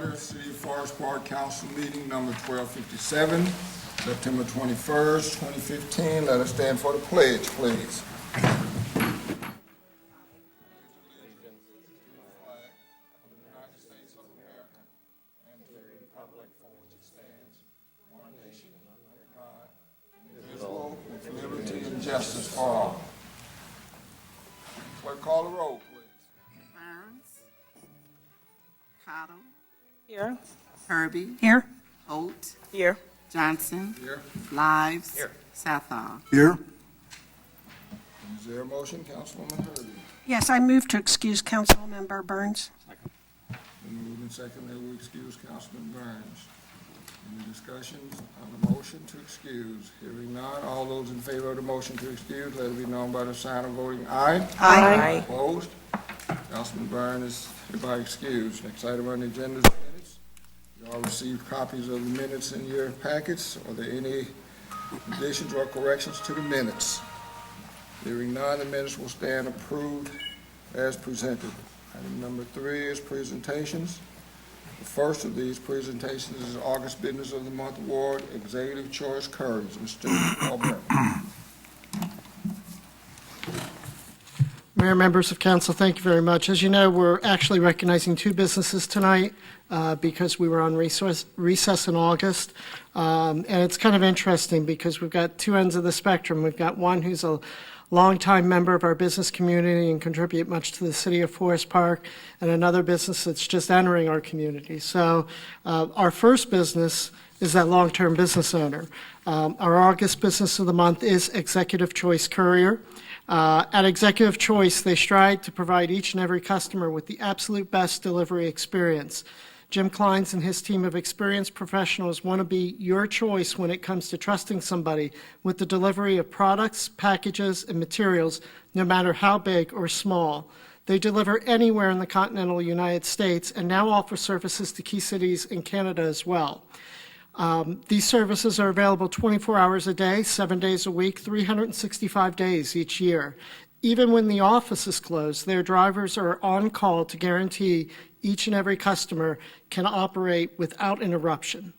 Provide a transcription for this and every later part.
order. City of Forest Park Council meeting number 1257, September 21st, 2015. Let us stand for the pledge, please. With liberty and justice for all. Clerk, call the roll, please. Burns. Cottle. Here. Herbie. Here. Holt. Here. Johnson. Here. Lives. Here. Southall. Here. Is there a motion, Councilwoman Herbie? Yes, I move to excuse Councilmember Burns. Been moved and seconded that we excuse Councilman Burns. Any discussions on the motion to excuse? Hearing none, all those in favor of the motion to excuse, let it be known by the sign of voting aye. Aye. Opposed? Councilman Burns is hereby excused. Next item on the agenda is minutes. You all received copies of the minutes in your packets. Are there any additions or corrections to the minutes? Hearing none, the minutes will stand approved as presented. Item number 3 is presentations. The first of these presentations is August Business of the Month Award, Executive Choice Couriers. Mr. Albert. Mayor, members of council, thank you very much. As you know, we're actually recognizing 2 businesses tonight because we were on recess in August. And it's kind of interesting because we've got 2 ends of the spectrum. We've got one who's a longtime member of our business community and contribute much to the city of Forest Park, and another business that's just entering our community. So our first business is that long-term business owner. Our August Business of the Month is Executive Choice Courier. At Executive Choice, they strive to provide each and every customer with the absolute best delivery experience. Jim Kleins and his team of experienced professionals want to be your choice when it comes to trusting somebody with the delivery of products, packages, and materials, no matter how big or small. They deliver anywhere in the continental United States and now offer services to key cities in Canada as well. These services are available 24 hours a day, 7 days a week, 365 days each year. Even when the office is closed, their drivers are on call to guarantee each and every customer can operate without interruption.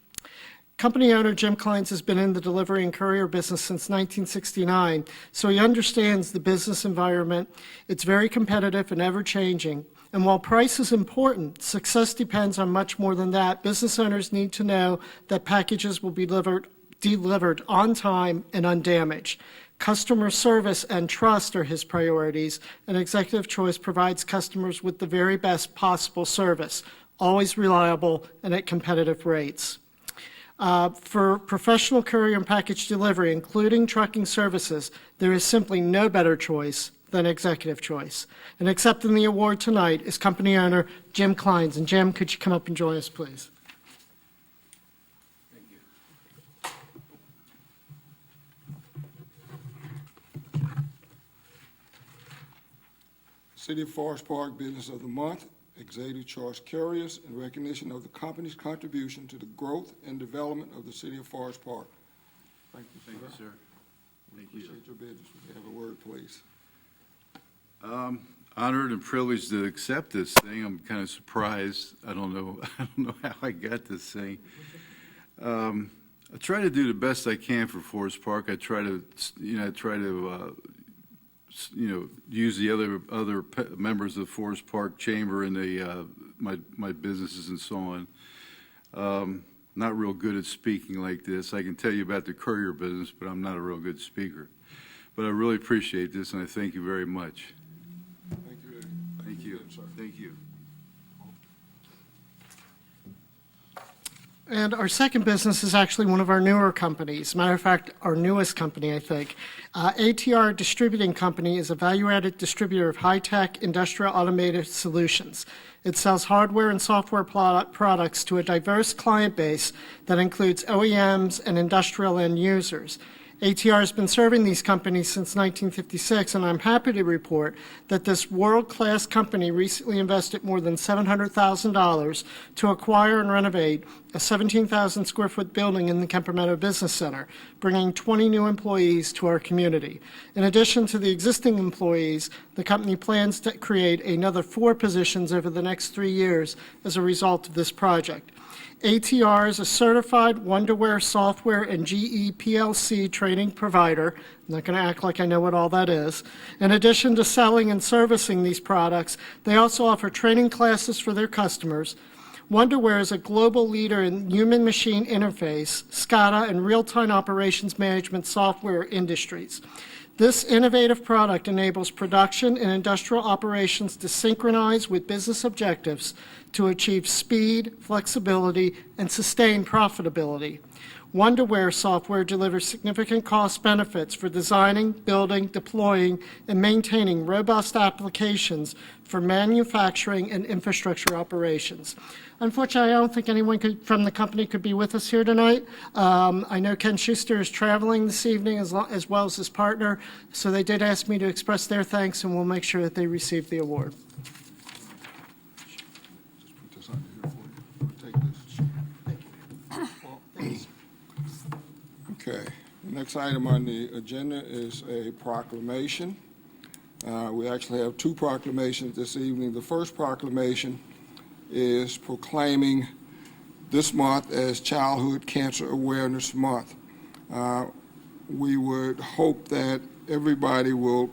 Company owner Jim Kleins has been in the delivery and courier business since 1969, so he understands the business environment. It's very competitive and ever-changing. And while price is important, success depends on much more than that. Business owners need to know that packages will be delivered on time and undamaged. Customer service and trust are his priorities, and Executive Choice provides customers with the very best possible service, always reliable and at competitive rates. For professional courier and package delivery, including trucking services, there is simply no better choice than Executive Choice. And accepting the award tonight is company owner Jim Kleins. And Jim, could you come up and join us, please? City of Forest Park Business of the Month, Executive Choice Couriers, in recognition of the company's contribution to the growth and development of the City of Forest Park. Thank you, sir. Thank you, sir. We appreciate your business. We have a word, please. Honored and privileged to accept this thing. I'm kind of surprised. I don't know how I got this thing. I try to do the best I can for Forest Park. I try to use the other members of the Forest Park Chamber and the my businesses and so on. Not real good at speaking like this. I can tell you about the courier business, but I'm not a real good speaker. But I really appreciate this, and I thank you very much. Thank you. Thank you. Sir. Thank you. And our second business is actually one of our newer companies. Matter of fact, our newest company, I think. ATR Distributing Company is a value-added distributor of high-tech industrial automated solutions. It sells hardware and software products to a diverse client base that includes OEMs and industrial end users. ATR has been serving these companies since 1956, and I'm happy to report that this world-class company recently invested more than $700,000 to acquire and renovate a 17,000 square foot building in the Kemper Meadow Business Center, bringing 20 new employees to our community. In addition to the existing employees, the company plans to create another 4 positions over the next 3 years as a result of this project. ATR is a certified Wonderware software and GE PLC training provider. I'm not going to act like I know what all that is. In addition to selling and servicing these products, they also offer training classes for their customers. Wonderware is a global leader in human-machine interface, SCADA, and real-time operations management software industries. This innovative product enables production and industrial operations to synchronize with business objectives to achieve speed, flexibility, and sustained profitability. Wonderware software delivers significant cost benefits for designing, building, deploying, and maintaining robust applications for manufacturing and infrastructure operations. Unfortunately, I don't think anyone from the company could be with us here tonight. I know Ken Schuster is traveling this evening as well as his partner, so they did ask me to express their thanks, and we'll make sure that they receive the award. Just put this under here for you. Take this. Okay. The next item on the agenda is a proclamation. We actually have 2 proclamations this evening. The first proclamation is proclaiming this month as Childhood Cancer Awareness Month. We would hope that everybody will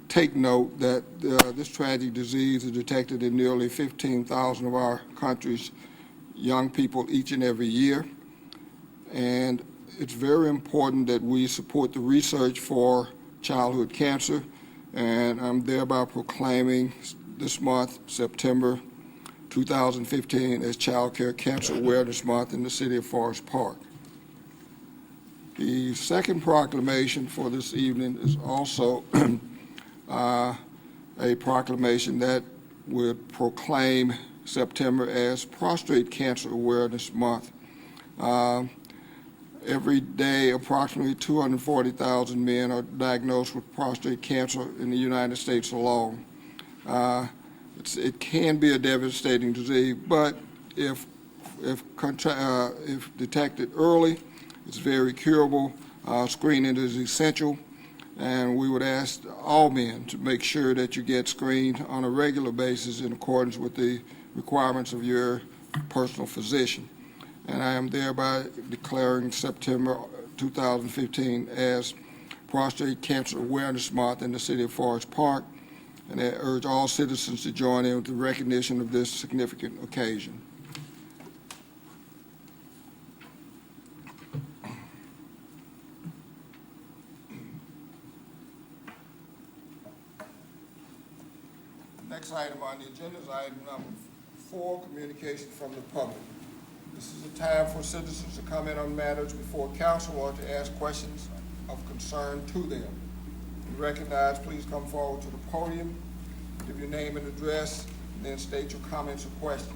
take note that this tragic disease is detected in nearly 15,000 of our country's young people each and every year. And it's very important that we support the research for childhood cancer, and I'm thereby proclaiming this month, September 2015, as Child Care Cancer Awareness Month in the city of Forest Park. The second proclamation for this evening is also a proclamation that would proclaim September as Prostate Cancer Awareness Month. Every day, approximately 240,000 men are diagnosed with prostate cancer in the United States alone. It can be a devastating disease, but if detected early, it's very curable. Screening is essential, and we would ask all men to make sure that you get screened on a regular basis in accordance with the requirements of your personal physician. And I am thereby declaring September 2015 as Prostate Cancer Awareness Month in the city of Forest Park, and I urge all citizens to join in with the recognition of this significant occasion. Next item on the agenda is item number 4, communication from the public. This is a time for citizens to comment on matters before council or to ask questions of concern to them. If you recognize, please come forward to the podium, give your name and address, and then state your comments or questions.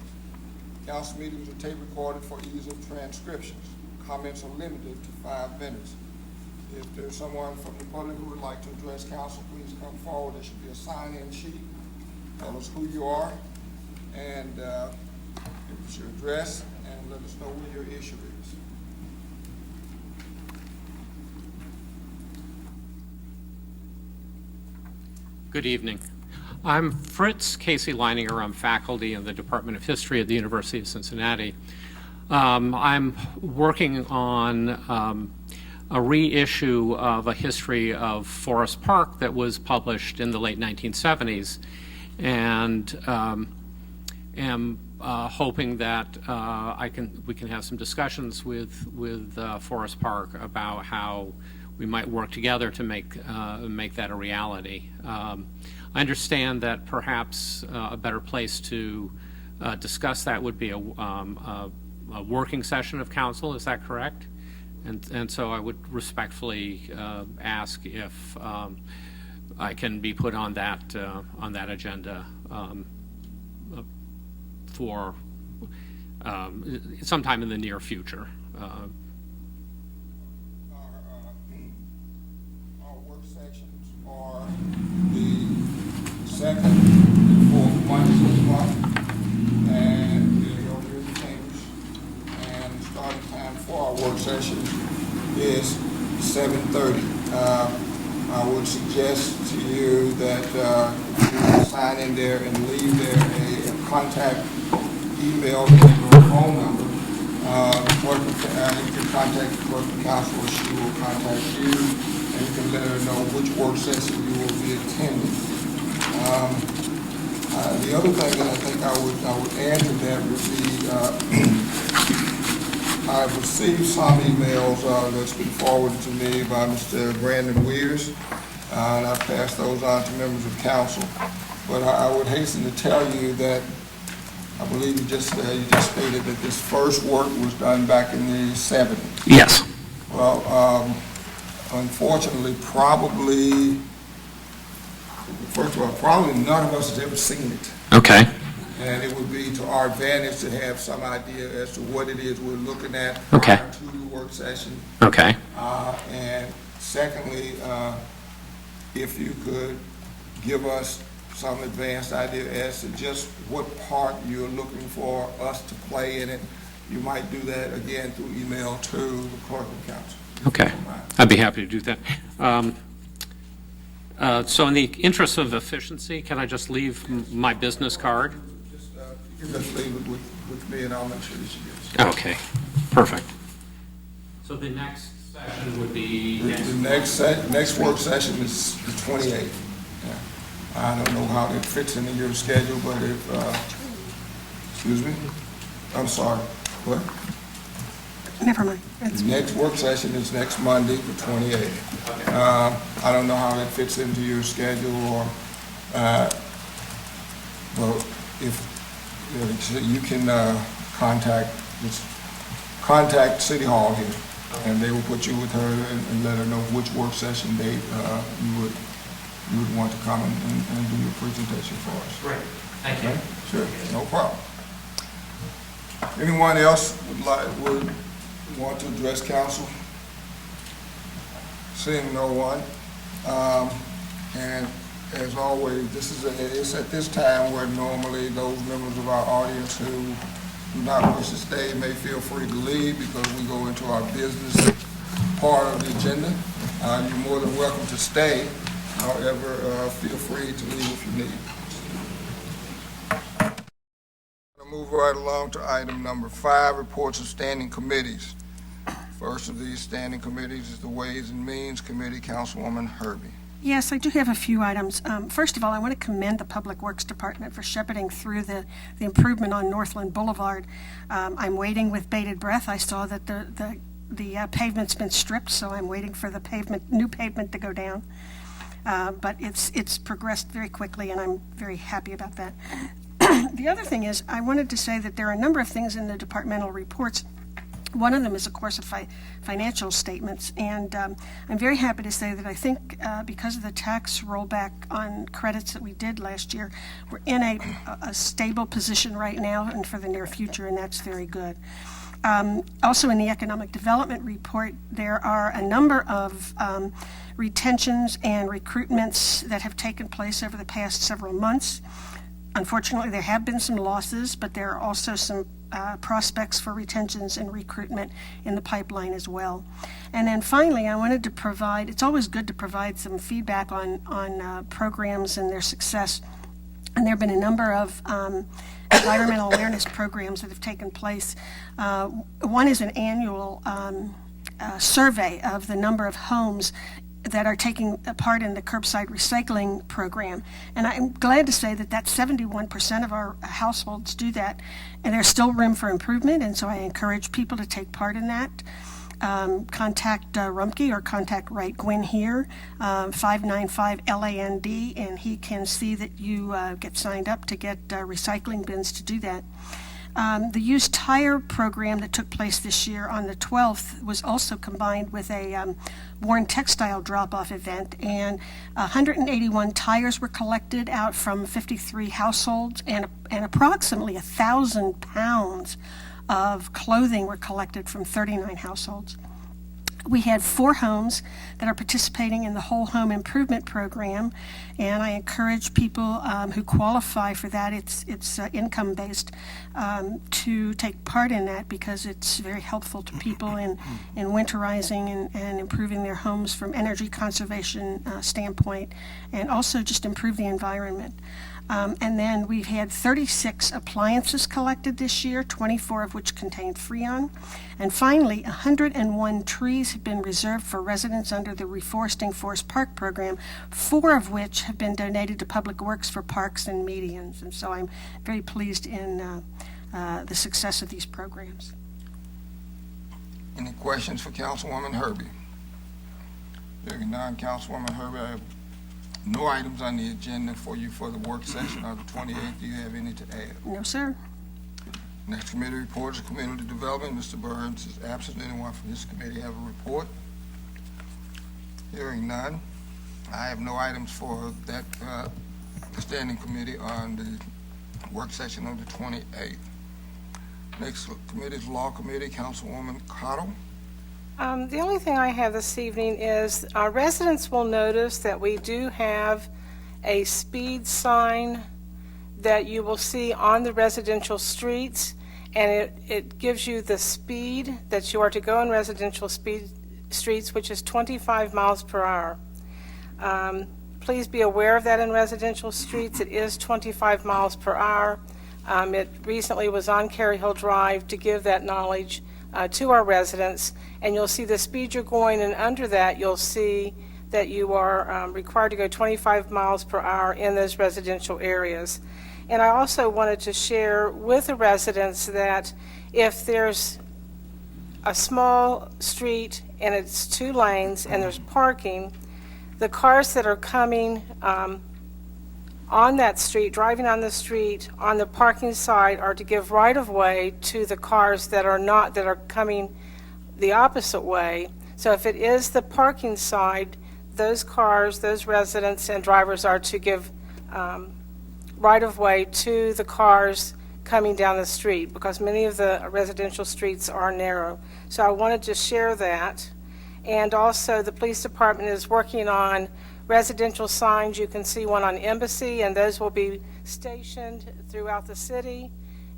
Council meetings are tape recorded for ease of transcriptions. Comments are limited to 5 minutes. If there's someone from the public who would like to address council, please come forward. There should be a sign-in sheet. Tell us who you are and give us your address and let us know what your issue is. Good evening. I'm Fritz Casey Leininger. I'm faculty in the Department of History at the University of Cincinnati. I'm working on a reissue of a history of Forest Park that was published in the late 1970s, and am hoping that we can have some discussions with Forest Park about how we might work together to make that a reality. I understand that perhaps a better place to discuss that would be a working session of council. Is that correct? And so I would respectfully ask if I can be put on that agenda for sometime in the near future. second and fourth Mondays of the month. And we're over here in the chambers. And the starting time for our work session is 7:30. I would suggest to you that you sign in there and leave there a contact email or phone number. You can contact the clerk of council, or she will contact you, and you can let her know which work session you will be attending. The other thing that I think I would add to that would be, I've received some emails that's been forwarded to me by Mr. Brandon Weirs, and I've passed those on to members of council. But I would hasten to tell you that I believe you just stated that this first work was done back in the 70s. Yes. Well, unfortunately, probably none of us has ever seen it. Okay. And it would be to our advantage to have some idea as to what it is we're looking at Okay. prior to the work session. Okay. And secondly, if you could give us some advanced idea as to just what part you're looking for us to play in it. You might do that again through email to the clerk of council. Okay. I'd be happy to do that. So in the interest of efficiency, can I just leave my business card? You can just leave it with me and I'll make sure that she gets it. Okay. Perfect. So the next session would be The next work session is the 28th. Yeah. I don't know how that fits into your schedule, but if, excuse me? I'm sorry, what? Never mind. The next work session is next Monday, the 28th. I don't know how that fits into your schedule, or, well, if you can contact City Hall here, and they will put you with her and let her know which work session date you would want to come and do your presentation for us. Great. Thank you. Okay? Sure, no problem. Anyone else would want to address council? Seeing no one. And as always, it's at this time where normally those members of our audience who do not wish to stay may feel free to leave, because we go into our business part of the agenda. You're more than welcome to stay. However, feel free to leave if you need. I'll move right along to item number 5, reports of standing committees. First of these standing committees is the Ways and Means Committee, Councilwoman Herbie. Yes, I do have a few items. First of all, I want to commend the Public Works Department for shepherding through the improvement on Northland Boulevard. I'm waiting with bated breath. I saw that the pavement's been stripped, so I'm waiting for the new pavement to go down. But it's progressed very quickly, and I'm very happy about that. The other thing is, I wanted to say that there are a number of things in the departmental reports. One of them is, of course, the financial statements, and I'm very happy to say that I think because of the tax rollback on credits that we did last year, we're in a stable position right now and for the near future, and that's very good. Also, in the economic development report, there are a number of retentions and recruitments that have taken place over the past several months. Unfortunately, there have been some losses, but there are also some prospects for retentions and recruitment in the pipeline as well. And then finally, I wanted to provide, it's always good to provide some feedback on programs and their success. And there have been a number of environmental awareness programs that have taken place. One is an annual survey of the number of homes that are taking part in the curbside recycling program. And I'm glad to say that 71% of our households do that, and there's still room for improvement, and so I encourage people to take part in that. Contact Rumpke or contact Wright Gwynn here, 595-LAND, and he can see that you get signed up to get recycling bins to do that. The used tire program that took place this year on the 12th was also combined with a worn textile drop-off event, and 181 tires were collected out from 53 households, and approximately 1,000 pounds of clothing were collected from 39 households. We had 4 homes that are participating in the Whole Home Improvement Program, and I encourage people who qualify for that, it's income-based, to take part in that because it's very helpful to people in winterizing and improving their homes from energy conservation standpoint, and also just improve the environment. And then we've had 36 appliances collected this year, 24 of which contained Freon. And finally, 101 trees have been reserved for residents under the Reforesting Forest Park program, 4 of which have been donated to Public Works for parks and medians. And so I'm very pleased in the success of these programs. Any questions for Councilwoman Herbie? Hearing none, Councilwoman Herbie, I have no items on the agenda for you for the work session on the 28th. Do you have any to add? No, sir. Next committee report is Community Development. Mr. Burns is absent. Anyone from this committee have a report? Hearing none. I have no items for that standing committee on the work session on the 28th. Next committee is Law Committee, Councilwoman Cottle. The only thing I have this evening is our residents will notice that we do have a speed sign that you will see on the residential streets, and it gives you the speed that you are to go in residential streets, which is 25 miles per hour. Please be aware of that in residential streets. It is 25 miles per hour. It recently was on Cary Hill Drive to give that knowledge to our residents, and you'll see the speed you're going, and under that you'll see that you are required to go 25 miles per hour in those residential areas. And I also wanted to share with the residents that if there's a small street and it's 2 lanes and there's parking, the cars that are coming on that street, driving on the street, on the parking side, are to give right-of-way to the cars that are coming the opposite way. So if it is the parking side, those cars, those residents and drivers are to give right-of-way to the cars coming down the street, because many of the residential streets are narrow. So I wanted to share that. And also, the police department is working on residential signs. You can see one on Embassy, and those will be stationed throughout the city,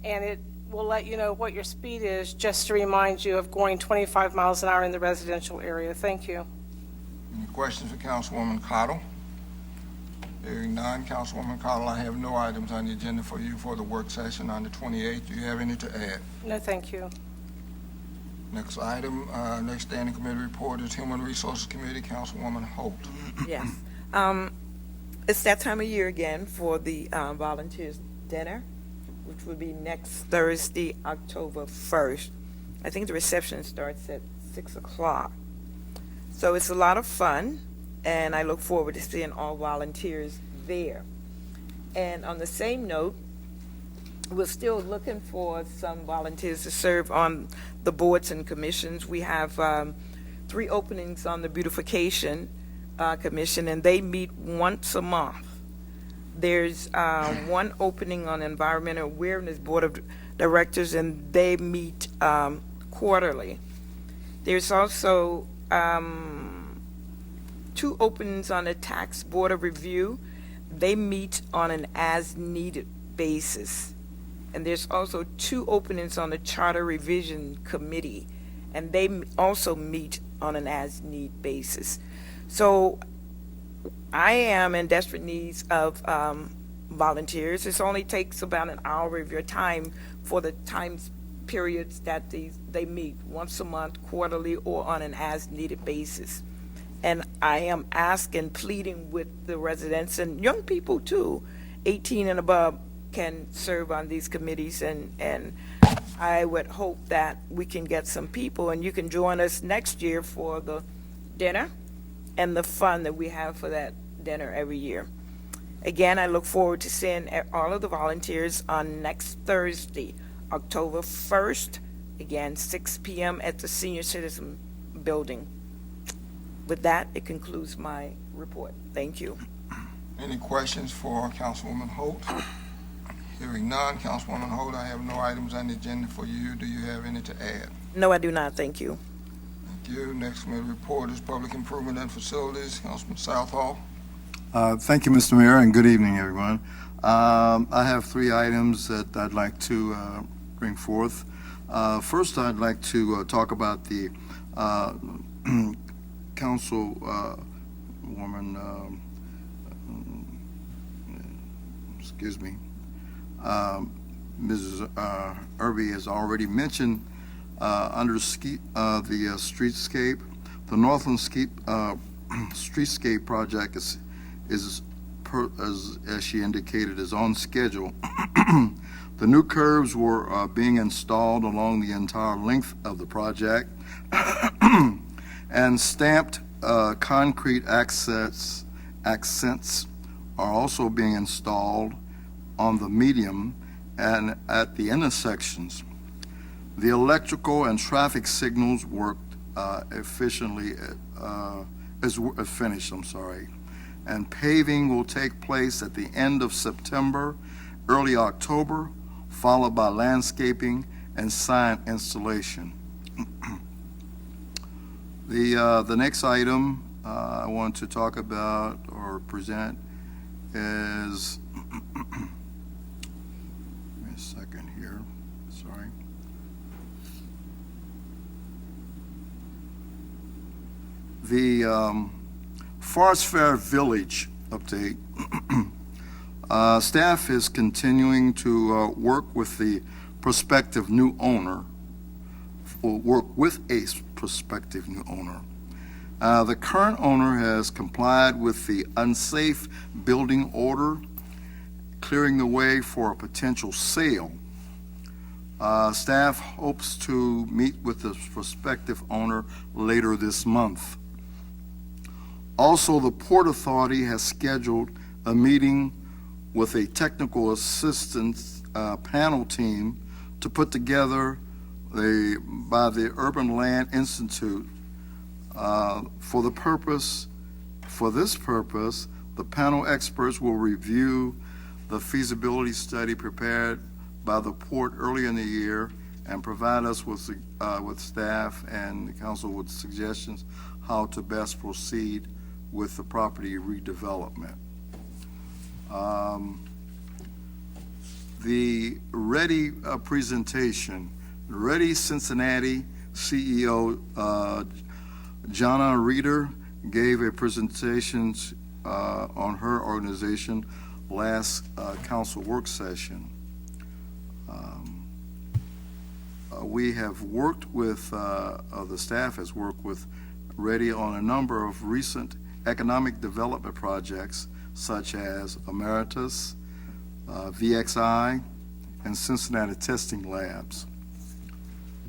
and it will let you know what your speed is, just to remind you of going 25 miles an hour in the residential area. Thank you. Any questions for Councilwoman Cottle? Hearing none, Councilwoman Cottle, I have no items on the agenda for you for the work session on the 28th. Do you have any to add? No, thank you. Next item, next standing committee report is Human Resources Committee, Councilwoman Holt. Yes. It's that time of year again for the volunteers dinner, which will be next Thursday, October 1st. I think the reception starts at 6 o'clock. So it's a lot of fun, and I look forward to seeing all volunteers there. And on the same note, we're still looking for some volunteers to serve on the boards and commissions. We have 3 openings on the Beautification Commission, and they meet once a month. There's 1 opening on Environmental Awareness Board of Directors, and they meet quarterly. There's also 2 openings on the Tax Board of Review. They meet on an as-needed basis. And there's also 2 openings on the Charter Revision Committee, and they also meet on an as-need basis. So I am in desperate need of volunteers. It only takes about an hour of your time for the time periods that they meet, once a month, quarterly, or on an as-needed basis. And I am asking, pleading with the residents and young people too, 18 and above, can serve on these committees, and I would hope that we can get some people, and you can join us next year for the dinner and the fun that we have for that dinner every year. Again, I look forward to seeing all of the volunteers on next Thursday, October 1st, again, 6 p.m. at the Senior Citizen Building. With that, it concludes my report. Thank you. Any questions for Councilwoman Holt? Hearing none, Councilwoman Holt, I have no items on the agenda for you. Do you have any to add? No, I do not. Thank you. Thank Thank you. Next committee report is Public Improvement and Facilities. Councilman Southall. Thank you, Mr. Mayor, and good evening, everyone. I have 3 items that I'd like to bring forth. First, I'd like to talk about the councilwoman, Mrs. Irby has already mentioned under the streetscape, the Northland streetscape project is as she indicated, is on schedule. The new curbs were being installed along the entire length of the project, and stamped concrete accents are also being installed on the medium and at the intersections. The electrical and traffic signals worked efficiently, finished, and paving will take place at the end of September, early October, followed by landscaping and sign installation. The next item I want to talk about or present is, give me a second here, sorry. The Forest Fair Village update. Staff is continuing to work with the prospective new owner, The current owner has complied with the unsafe building order, clearing the way for a potential sale. Staff hopes to meet with the prospective owner later this month. Also, the Port Authority has scheduled a meeting with a technical assistance panel team to put together by the Urban Land Institute. For this purpose, the panel experts will review the feasibility study prepared by the port early in the year and provide us with staff and the council with suggestions how to best proceed with the property redevelopment. The Ready presentation. Ready Cincinnati CEO Jana Reeder gave a presentation on her organization last council work session. We have worked with, the staff has worked with Ready on a number of recent economic development projects such as Emeritus, VXI, and Cincinnati Testing Labs.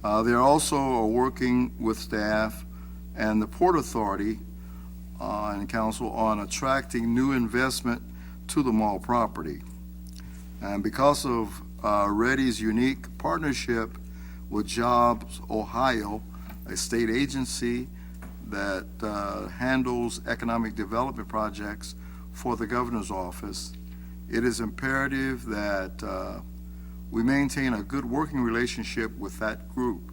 They also are working with staff and the Port Authority and council on attracting new investment to the mall property. And because of Ready's unique partnership with Jobs Ohio, a state agency that handles economic development projects for the governor's office, it is imperative that we maintain a good working relationship with that group.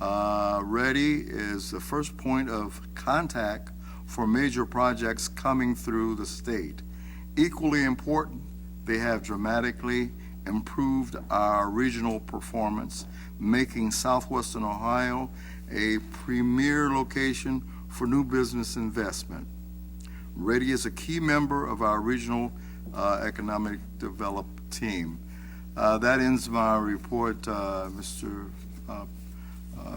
Ready is the first point of contact for major projects coming through the state. Equally important, they have dramatically improved our regional performance, making Southwestern Ohio a premier location for new business investment. Ready is a key member of our regional economic development team. That ends my report, Mr.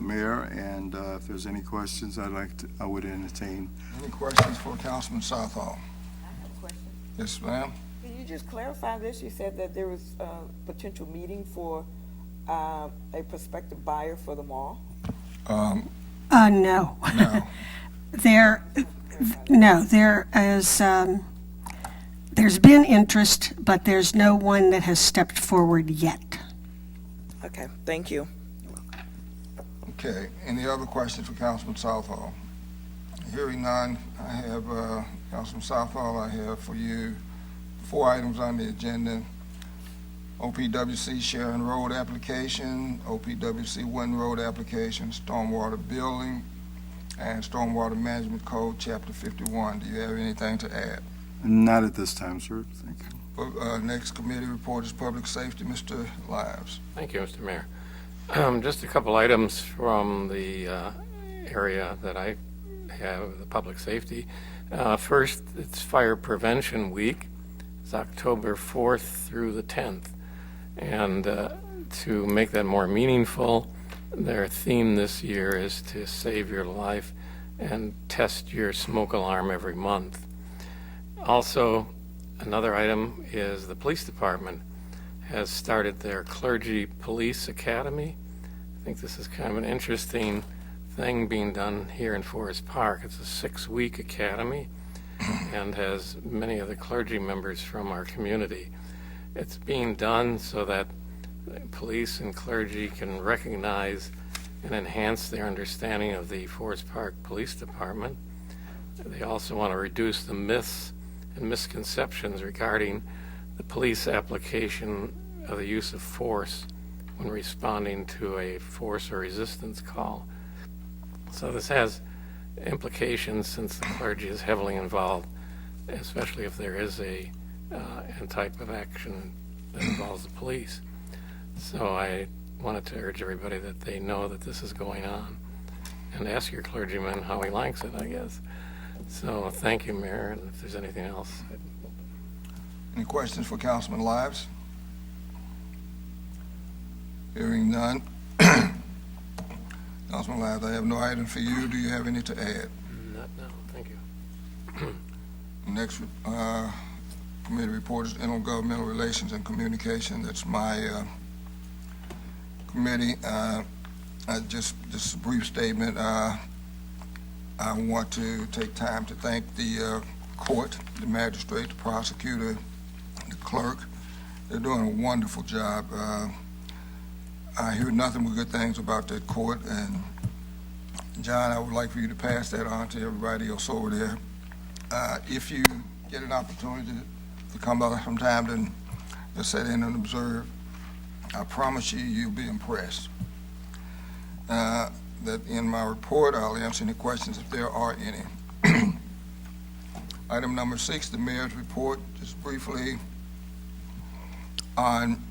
Mayor, and if there's any questions I would entertain. Any questions for Councilman Southall? I have a question. Yes, ma'am. Can you just clarify this? You said that there was a potential meeting for a prospective buyer for the mall? No. No. There is, there's been interest, but there's no one that has stepped forward yet. Okay, thank you. Okay, any other questions for Councilman Southall? Hearing none, I have, Councilman Southall, I have for you 4 items on the agenda. OPWC Sharon Road application, OPWC Wynn Road application, stormwater building and Stormwater Management Code, Chapter 51. Do you have anything to add? Not at this time, sir. Thank you. Next committee report is Public Safety. Mr. Lives. Thank you, Mr. Mayor. Just a couple items from the area that I have, the public safety. First, it's Fire Prevention Week. It's October 4th through the 10th. And to make that more meaningful, their theme this year is to save your life and test your smoke alarm every month. Also, another item is the police department has started their Clergy Police Academy. I think this is kind of an interesting thing being done here in Forest Park. It's a 6-week academy and has many of the clergy members from our community. It's being done so that police and clergy can recognize and enhance their understanding of the Forest Park Police Department. They also want to reduce the myths and misconceptions regarding the police application of the use of force when responding to a force or resistance call. So this has implications since the clergy is heavily involved, especially if there is a type of action that involves the police. So I wanted to urge everybody that they know that this is going on, and ask your clergyman how he likes it, I guess. So thank you, Mayor, and if there's anything else. Any questions for Councilman Lives? Hearing none. Councilman Lives, I have no item for you. Do you have any to add? Not now, thank you. Next committee report is Intergovernmental Relations and Communication. That's my committee. Just a brief statement. I want to take time to thank the court, the magistrate, the prosecutor, the clerk. They're doing a wonderful job. I hear nothing but good things about that court, and John, I would like for you to pass that on to everybody else over there. If you get an opportunity to come out sometime and just sit in and observe, I promise you, you'll be impressed. That in my report, I'll answer any questions if there are any. Item number 6, the mayor's report. Just briefly, on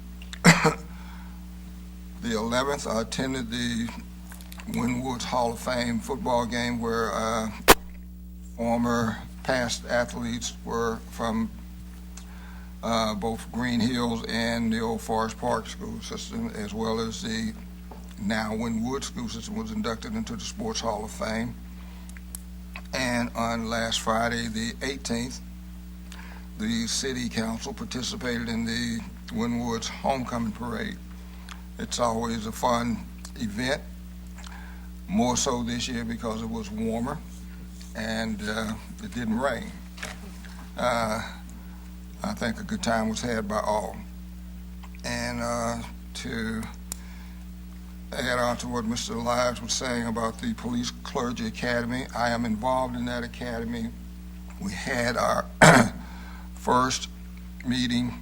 the 11th, I attended the Wynwoods Hall of Fame football game where former past athletes were from both Green Hills and the old Forest Park school system, as well as the now Wynwood school system was inducted into the Sports Hall of Fame. And on last Friday, the 18th, the city council participated in the Wynwoods Homecoming Parade. It's always a fun event, more so this year because it was warmer and it didn't rain. I think a good time was had by all. And to add on to what Mr. Lives was saying about the Police Clergy Academy, I am involved in that academy. We had our first meeting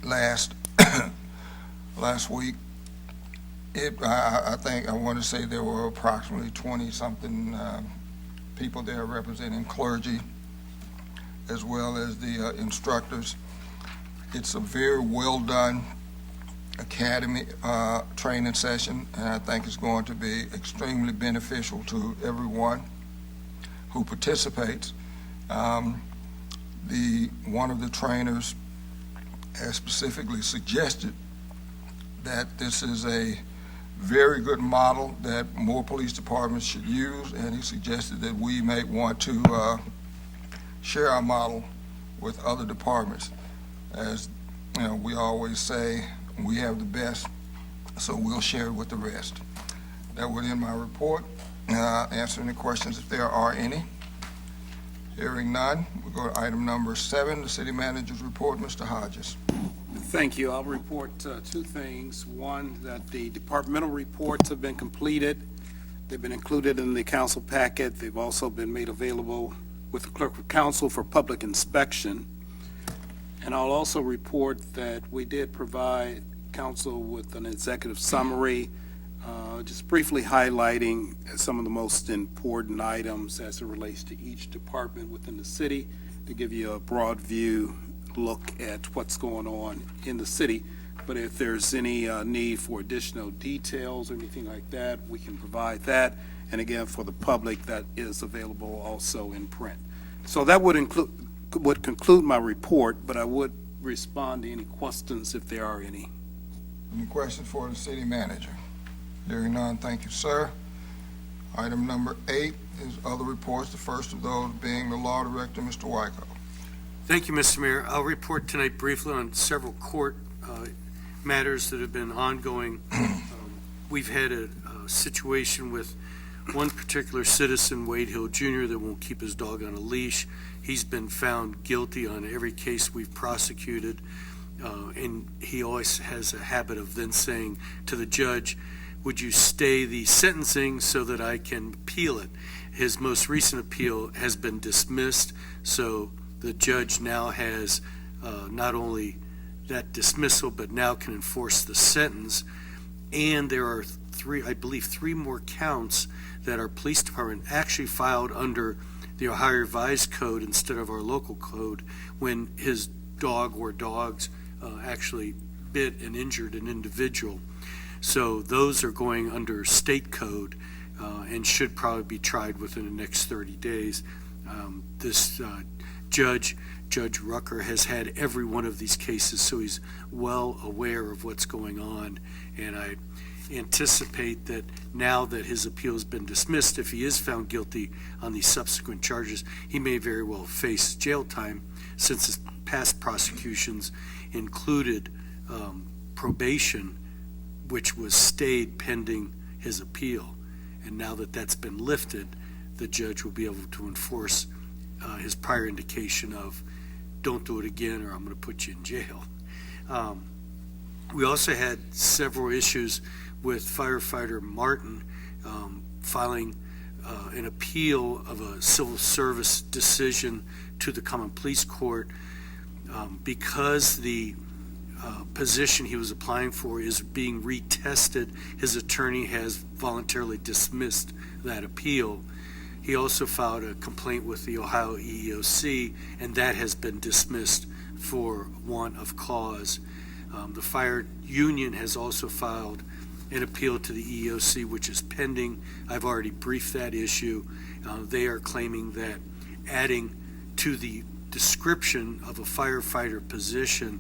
last week. I think I want to say there were approximately 20-something people there representing clergy as well as the instructors. It's a very well done academy training session, and I think it's going to be extremely beneficial to everyone who participates. One of the trainers has specifically suggested that this is a very good model that more police departments should use, and he suggested that we may want to share our model with other departments. As you know, we always say, we have the best, so we'll share it with the rest. That would end my report. Answer any questions if there are any. Hearing none, we'll go to item number 7, the city manager's report. Mr. Hodges. Thank you. I'll report two things. One, that the departmental reports have been completed. They've been included in the council packet. They've also been made available with the clerk of council for public inspection. And I'll also report that we did provide council with an executive summary just briefly highlighting some of the most important items as it relates to each department within the city, to give you a broad view look at what's going on in the city. But if there's any need for additional details or anything like that, we can provide that. And again, for the public, that is available also in print. So that would conclude my report, but I would respond to any questions if there are any. Any questions for the city manager? Hearing none, thank you, sir. Item number 8 is other reports, the first of those being the law director, Mr. Wyko. Thank you, Mr. Mayor. I'll report tonight briefly on several court matters that have been ongoing. We've had a situation with one particular citizen, Wade Hill Jr., that won't keep his dog on a leash. He's been found guilty on every case we've prosecuted, and he always has a habit of then saying to the judge, would you stay the sentencing so that I can appeal it? His most recent appeal has been dismissed, so the judge now has not only that dismissal, but now can enforce the sentence. And there are I believe three more counts that our police department actually filed under the Ohio Revised Code instead of our local code when his dog or dogs actually bit and injured an individual. So those are going under state code and should probably be tried within the next 30 days. This Judge Rucker, has had every one of these cases, so he's well aware of what's going on. And I anticipate that now that his appeal has been dismissed, if he is found guilty on these subsequent charges, he may very well face jail time, since his past prosecutions included probation, which was stayed pending his appeal. And now that that's been lifted, the judge will be able to enforce his prior indication of don't do it again or I'm going to put you in jail. We also had several issues with firefighter Martin filing an appeal of a civil service decision to the Common Pleas Court because the position he was applying for is being retested. His attorney has voluntarily dismissed that appeal. He also filed a complaint with the Ohio EEOC, and that has been dismissed for want of cause. The fire union has also filed an appeal to the EEOC, which is pending. I've already briefed that issue. They are claiming that adding to the description of a firefighter position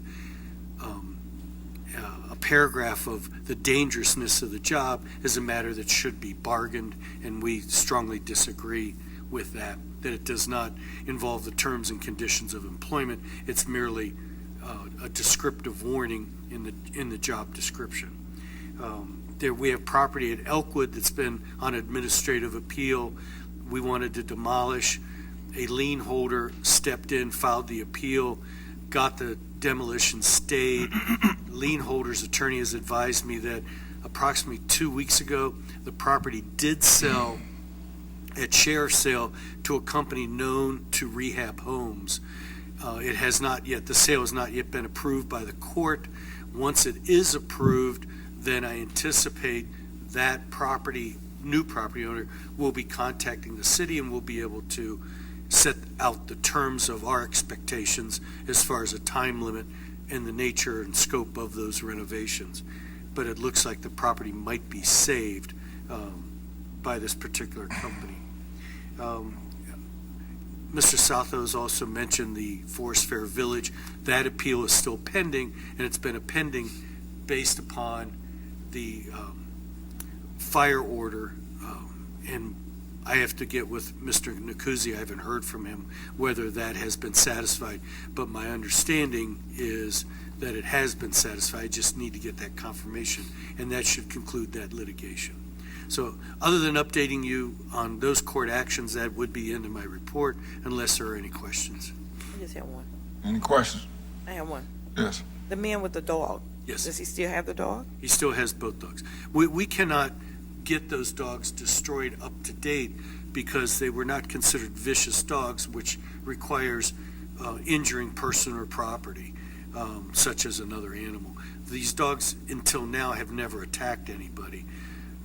a paragraph of the dangerousness of the job is a matter that should be bargained, and we strongly disagree with that it does not involve the terms and conditions of employment. It's merely a descriptive warning in the job description. There we have property at Elkwood that's been on administrative appeal. We wanted to demolish. A lien holder stepped in, filed the appeal, got the demolition stayed. Lien holder's attorney has advised me that approximately 2 weeks ago, the property did sell at sheriff's sale to a company known to rehab homes. It has not yet, the sale has not yet been approved by the court. Once it is approved, then I anticipate that property, new property owner, will be contacting the city and will be able to set out the terms of our expectations as far as a time limit and the nature and scope of those renovations. But it looks like the property might be saved by this particular company. Mr. Southo has also mentioned the Forest Fair Village. That appeal is still pending, and it's been pending based upon the fire order, and I have to get with Mr. Nkuzi. I haven't heard from him whether that has been satisfied, but my understanding is that it has been satisfied. I just need to get that confirmation, and that should conclude that litigation. So other than updating you on those court actions, that would be the end of my report, unless there are any questions. I just have one. Any questions? I have one. Yes. The man with the dog. Yes. Does he still have the dog? He still has both dogs. We cannot get those dogs destroyed up to date because they were not considered vicious dogs, which requires injuring person or property, such as another animal. These dogs, until now, have never attacked anybody.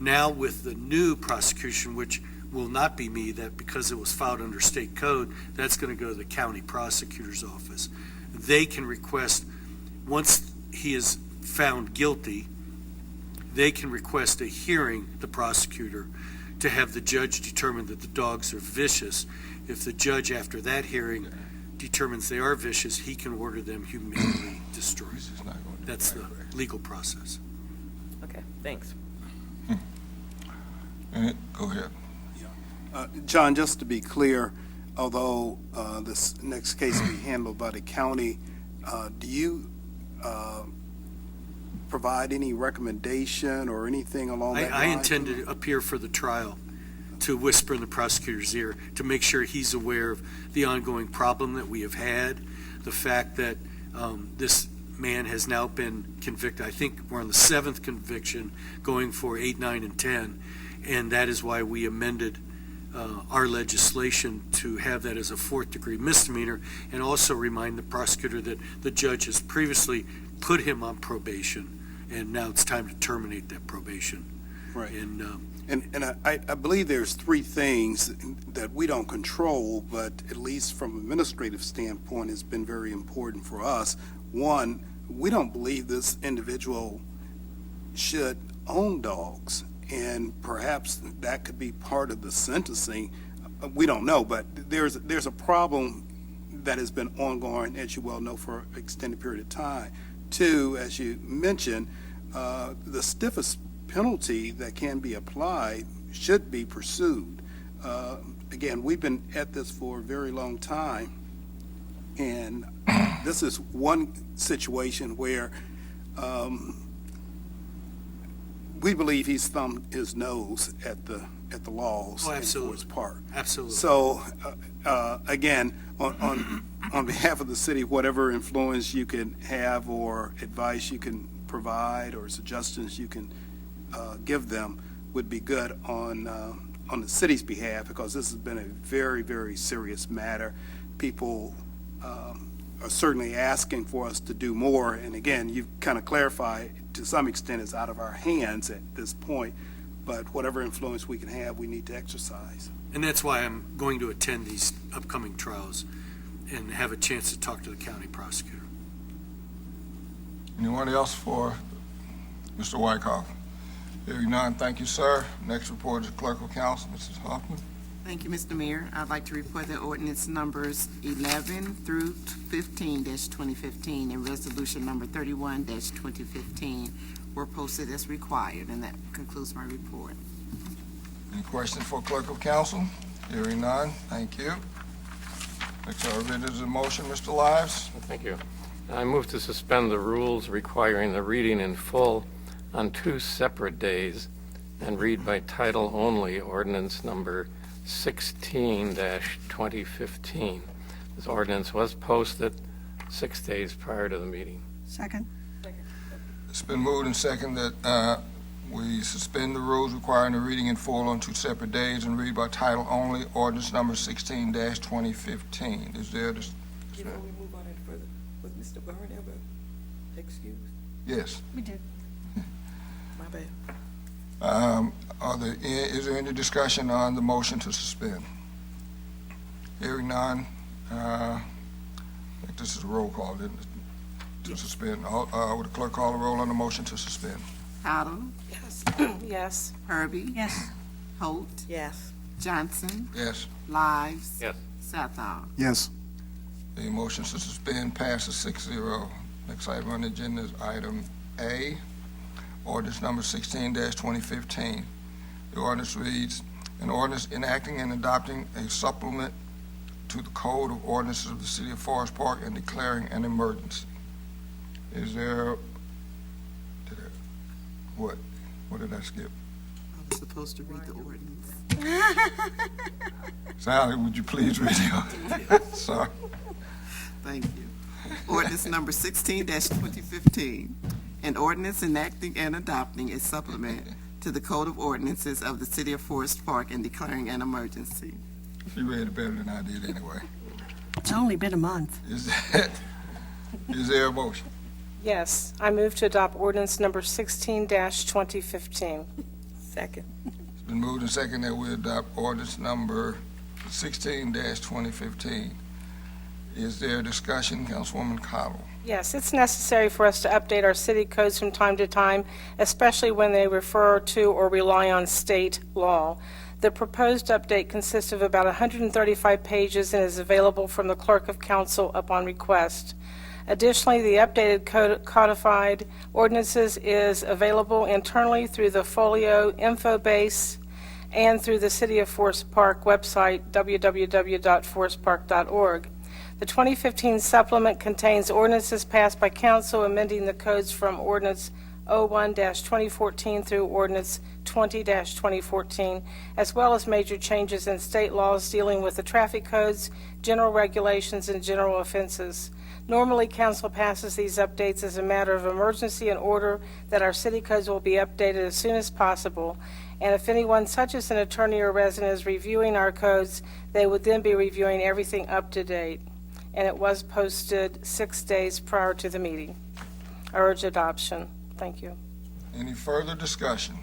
Now with the new prosecution, which will not be me, that because it was filed under state code, that's going to go to the county prosecutor's office. They can request, once he is found guilty, they can request a hearing, the prosecutor, to have the judge determine that the dogs are vicious. If the judge, after that hearing, determines they are vicious, he can order them humanely destroyed. That's the legal process. Okay, thanks. Go ahead. John, just to be clear, although this next case will be handled by the county, do you provide any recommendation or anything along that line? I intend to appear for the trial to whisper in the prosecutor's ear, to make sure he's aware of the ongoing problem that we have had, the fact that this man has now been convicted. I think we're on the 7th conviction, going for 8, 9, and 10, and that is why we amended our legislation to have that as a 4th-degree misdemeanor, and also remind the prosecutor that the judge has previously put him on probation, and now it's time to terminate that probation. Right. And I believe there's 3 things that we don't control, but at least from an administrative standpoint, has been very important for us. One, we don't believe this individual should own dogs, and perhaps that could be part of the sentencing. We don't know, but there's a problem that has been ongoing, as you well know, for an extended period of time. 2, as you mentioned, the stiffest penalty that can be applied should be pursued. Again, we've been at this for a very long time, and this is one situation where we believe he's thumbed his nose at the laws in Forest Park. Absolutely. So, again, on behalf of the city, whatever influence you can have or advice you can provide or suggestions you can give them would be good on the city's behalf, because this has been a very, very serious matter. People are certainly asking for us to do more, and again, you've kind of clarified to some extent it's out of our hands at this point, but whatever influence we can have, we need to exercise. And that's why I'm going to attend these upcoming trials and have a chance to talk to the county prosecutor. Anyone else for Mr. Wyckoff? Hearing none, thank you, sir. Next report is Clerk of Council, Mrs. Hoffman. Thank you, Mr. Mayor. I'd like to report that ordinance numbers 11 through 15-2015 and resolution number 31-2015 were posted as required, and that concludes my report. Any questions for Clerk of Council? Hearing none, thank you. Next order is a motion, Mr. Lives. Thank you. I move to suspend the rules requiring the reading in full on 2 separate days and read by title only ordinance number 16-2015. This ordinance was posted 6 days prior to the meeting. Second. It's been moved and seconded that we suspend the rules requiring the reading in full on 2 separate days and read by title only ordinance number 16-2015. Is there this? Before we move on any further, was Mr. Byrne ever excused? Yes. We did. My bad. Is there any discussion on the motion to suspend? Hearing none, I think this is a roll call, isn't it? To suspend. Would the clerk call the roll on the motion to suspend? Cottle, Yes. Yes. Herbie, Yes. Holt, Yes. Johnson, Yes. Lives. Yes. Southall. Yes. The motion to suspend passes 6-0. Next item on the agenda is item A, ordinance number 16-2015. The ordinance reads, an ordinance enacting and adopting a supplement to the Code of Ordinances of the City of Forest Park and declaring an emergency. Is there, what did I skip? I was supposed to read the ordinance. Sally, would you please read it? Sorry. Thank you. Ordinance number 16-2015, an ordinance enacting and adopting a supplement to the Code of Ordinances of the City of Forest Park and declaring an emergency. You read it better than I did anyway. It's only been a month. Is there a motion? Yes. I move to adopt ordinance number 16-2015. Second. It's been moved and seconded that we adopt ordinance number 16-2015. Is there discussion, Councilwoman Cottle? Yes, it's necessary for us to update our city codes from time to time, especially when they refer to or rely on state law. The proposed update consists of about 135 pages and is available from the Clerk of Council upon request. Additionally, the updated codified ordinances is available internally through the Folio info base and through the City of Forest Park website, www.forestpark.org. The 2015 supplement contains ordinances passed by council amending the codes from Ordinance 01-2014 through Ordinance 20-2014, as well as major changes in state laws dealing with the traffic codes, general regulations, and general offenses. Normally, council passes these updates as a matter of emergency in order that our city codes will be updated as soon as possible. And if anyone, such as an attorney or resident, is reviewing our codes, they would then be reviewing everything up to date. And it was posted 6 days prior to the meeting. I urge adoption. Thank you. Any further discussion?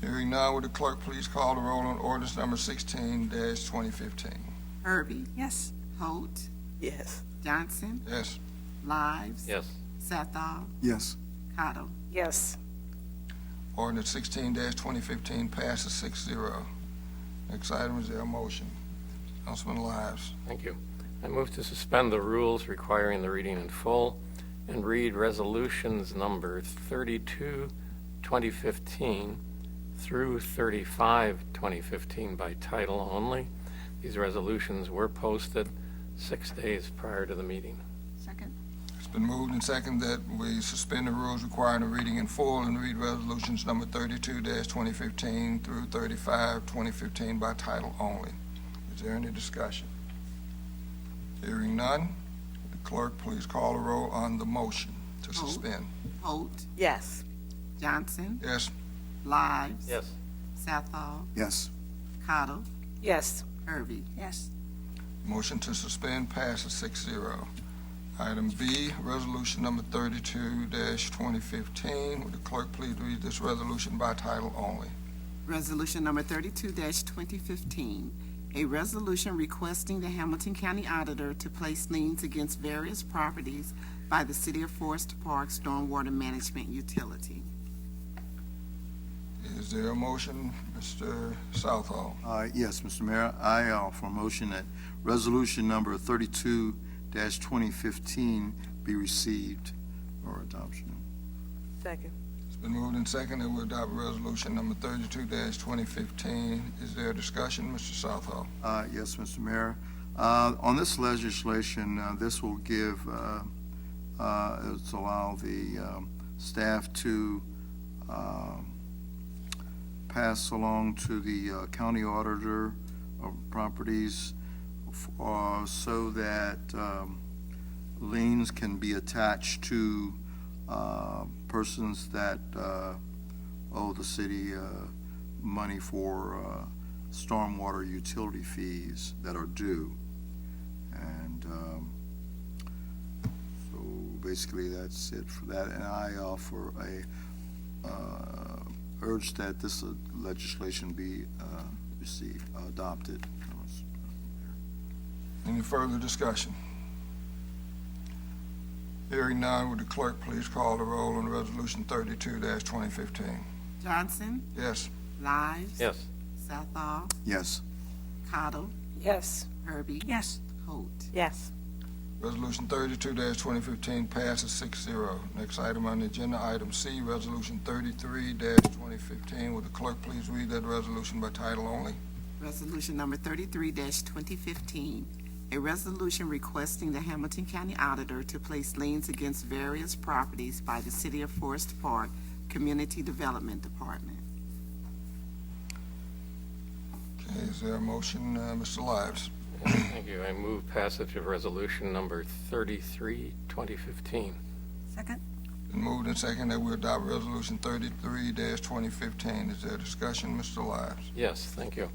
Hearing none, would the clerk please call the roll on ordinance number 16-2015? Herbie, Yes. Holt, Yes. Johnson, Yes. Lives, Yes. Sathal, Yes. Cottle. Yes. Ordinance 16-2015 passes 6-0. Next item, is there a motion? Councilman Lives. Thank you. I move to suspend the rules requiring the reading in full and read resolutions number 32, 2015 through 35, 2015 by title only. These resolutions were posted 6 days prior to the meeting. Second. It's been moved and seconded that we suspend the rules requiring a reading in full and read resolutions number 32-2015 through 35, 2015 by title only. Is there any discussion? Hearing none, the clerk please call the roll on the motion to suspend. Holt, Yes. Johnson, Yes. Lives, Yes. Sathal, Yes. Cottle, Yes. Herbie. Yes. Motion to suspend passes 6-0. Item B, resolution number 32-2015. Would the clerk please read this resolution by title only? Resolution number 32-2015, a resolution requesting the Hamilton County Auditor to place liens against various properties by the City of Forest Park Stormwater Management Utility. Is there a motion, Mr. Southall? Yes, Mr. Mayor, I offer a motion that resolution number 32-2015 be received for adoption. Second. It's been moved and seconded that we adopt resolution number 32-2015. Is there a discussion, Mr. Southall? Yes, Mr. Mayor. On this legislation, this will give, it's allow the staff to pass along to the county auditor of properties so that liens can be attached to persons that owe the city money for stormwater utility fees that are due. And so basically that's it for that. And I offer a urge that this legislation be adopted. Any further discussion? Hearing none, would the clerk please call the roll on resolution 32-2015? Johnson, Yes. Lives, Yes. Sathal, Yes. Cottle, Yes. Herbie, Yes. Holt. Yes. Resolution 32-2015 passes 6-0. Next item on the agenda, item C, resolution 33-2015. Would the clerk please read that resolution by title only? Resolution number 33-2015, a resolution requesting the Hamilton County Auditor to place liens against various properties by the City of Forest Park Community Development Department. Okay, is there a motion, Mr. Lives? Thank you. I move passage of resolution number 33, 2015. Second. Been moved and seconded that we adopt resolution 33-2015. Is there a discussion, Mr. Lives? Yes, thank you.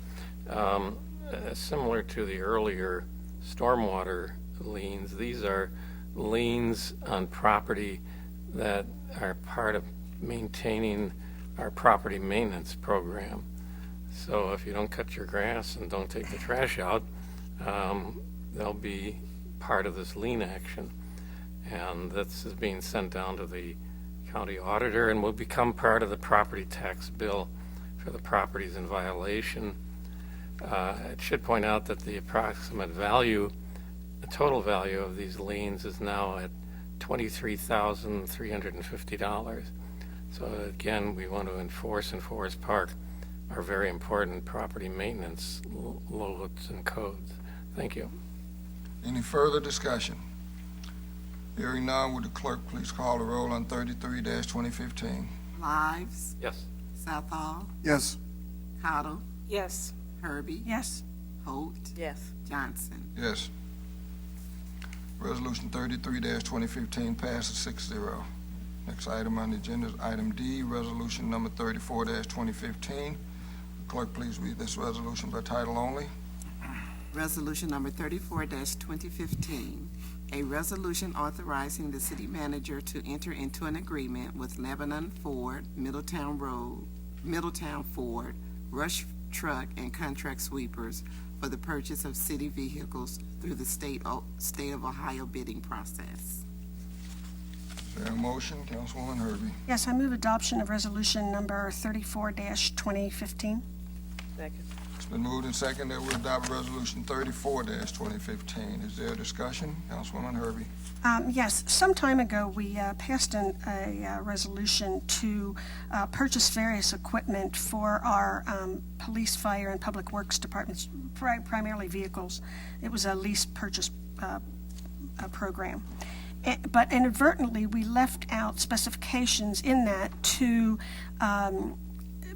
Similar to the earlier stormwater liens, these are liens on property that are part of maintaining our property maintenance program. So if you don't cut your grass and don't take the trash out, they'll be part of this lien action. And this is being sent down to the county auditor and will become part of the property tax bill for the properties in violation. It should point out that the approximate value, the total value of these liens is now at $23,350. So again, we want to enforce in Forest Park our very important property maintenance laws and codes. Thank you. Any further discussion? Hearing none, would the clerk please call the roll on 33-2015? Lives, Yes. Southall, Yes. Cottle, Yes. Herbie, Yes. Holt, Yes. Johnson. Yes. Resolution 33-2015 passes 6-0. Next item on the agenda is item D, resolution number 34-2015. Clerk, please read this resolution by title only. Resolution number 34-2015, a resolution authorizing the city manager to enter into an agreement with Lebanon Ford, Middletown Ford, Rush Truck, and Contract Sweepers for the purchase of city vehicles through the State of Ohio bidding process. Is there a motion? Councilwoman Herbie. Yes, I move adoption of resolution number 34-2015. Second. It's been moved and seconded that we adopt resolution 34-2015. Is there a discussion? Councilwoman Herbie. Yes, some time ago, we passed a resolution to purchase various equipment for our police, fire, and public works departments, primarily vehicles. It was a lease purchase program. But inadvertently, we left out specifications in that to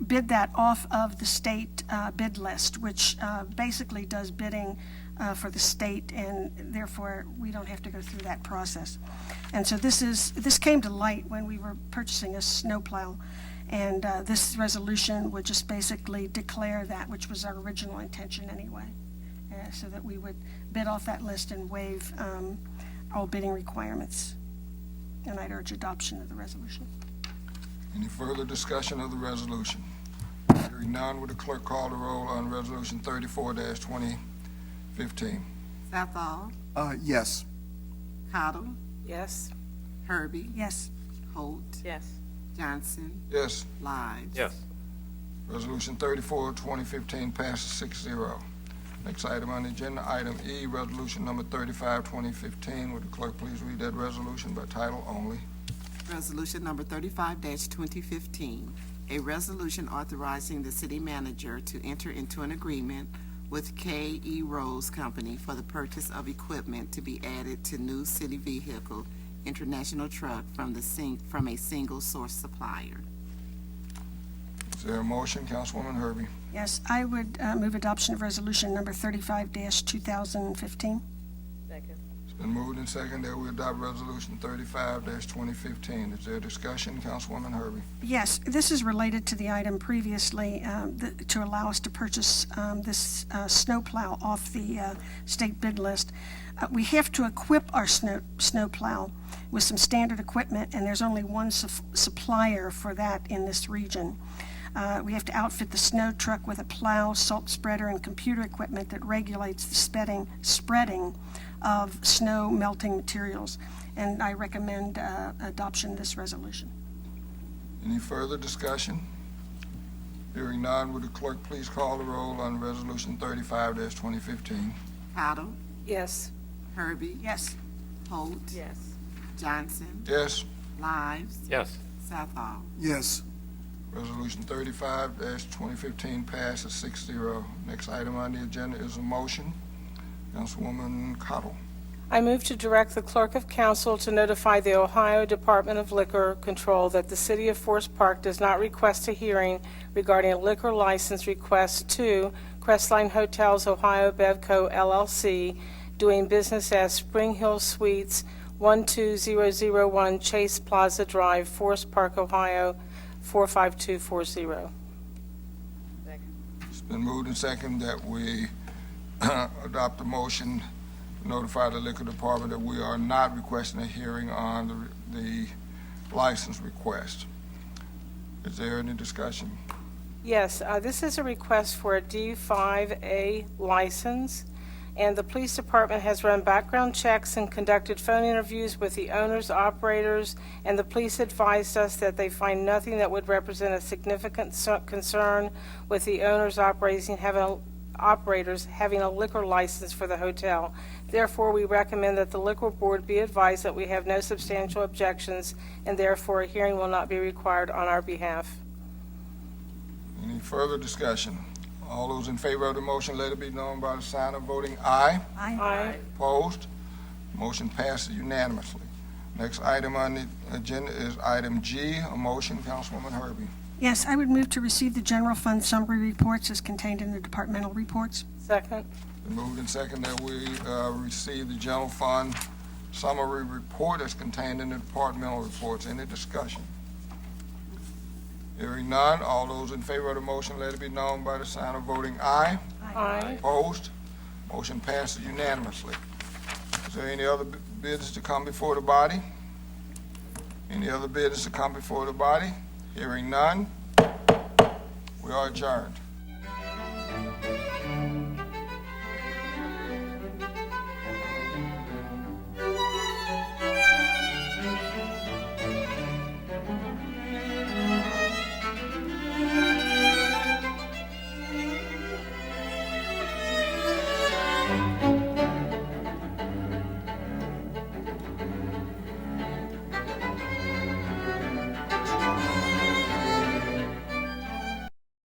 bid that off of the state bid list, which basically does bidding for the state, and therefore we don't have to go through that process. And so this came to light when we were purchasing a snowplow, and this resolution would just basically declare that, which was our original intention anyway, so that we would bid off that list and waive all bidding requirements. And I'd urge adoption of the resolution. Any further discussion of the resolution? Hearing none, would the clerk call the roll on resolution 34-2015? Southall, Yes. Cottle, Yes. Herbie, Yes. Holt, Yes. Johnson, Yes. Lives. Yes. Resolution 34-2015 passes 6-0. Next item on the agenda, item E, resolution number 35-2015. Would the clerk please read that resolution by title only? Resolution number 35-2015, a resolution authorizing the city manager to enter into an agreement with K.E. Rose Company for the purchase of equipment to be added to new city vehicle international truck from a single source supplier. Is there a motion? Councilwoman Herbie. Yes, I would move adoption of resolution number 35-2015. Second. It's been moved and seconded that we adopt resolution 35-2015. Is there discussion? Councilwoman Herbie. Yes, this is related to the item previously to allow us to purchase this snowplow off the state bid list. We have to equip our snowplow with some standard equipment, and there's only one supplier for that in this region. We have to outfit the snow truck with a plow, salt spreader, and computer equipment that regulates the spreading of snow melting materials. And I recommend adoption of this resolution. Any further discussion? Hearing none, would the clerk please call the roll on resolution 35-2015? Cottle, Yes. Herbie, Yes. Holt, Yes. Johnson, Yes. Lives, Yes. Southall. Yes. Resolution 35-2015 passes 6-0. Next item on the agenda is a motion. Councilwoman Cottle. I move to direct the Clerk of Council to notify the Ohio Department of Liquor Control that the City of Forest Park does not request a hearing regarding a liquor license request to Crestline Hotels Ohio Bevco LLC, doing business as Spring Hill Suites, 12001 Chase Plaza Drive, Forest Park, Ohio, 45240. It's been moved and seconded that we adopt a motion to notify the Liquor Department that we are not requesting a hearing on the license request. Is there any discussion? Yes, this is a request for a D5A license, and the police department has run background checks and conducted phone interviews with the owners, operators, and the police advised us that they find nothing that would represent a significant concern with the owners operators having a liquor license for the hotel. Therefore, we recommend that the liquor board be advised that we have no substantial objections, and therefore a hearing will not be required on our behalf. Any further discussion? All those in favor of the motion, let it be known by the sign of voting aye. Aye. Opposed? Motion passes unanimously. Next item on the agenda is item G, a motion, Councilwoman Herbie. Yes, I would move to receive the general fund summary reports as contained in the departmental reports. Second. Been moved and second that we receive the general fund summary report as contained in the departmental reports. Any discussion? Hearing none, all those in favor of the motion, let it be known by the sign of voting aye. Aye. Opposed? Motion passes unanimously. Is there any other business to come before the body? Any other business to come before the body? Hearing none, we are adjourned.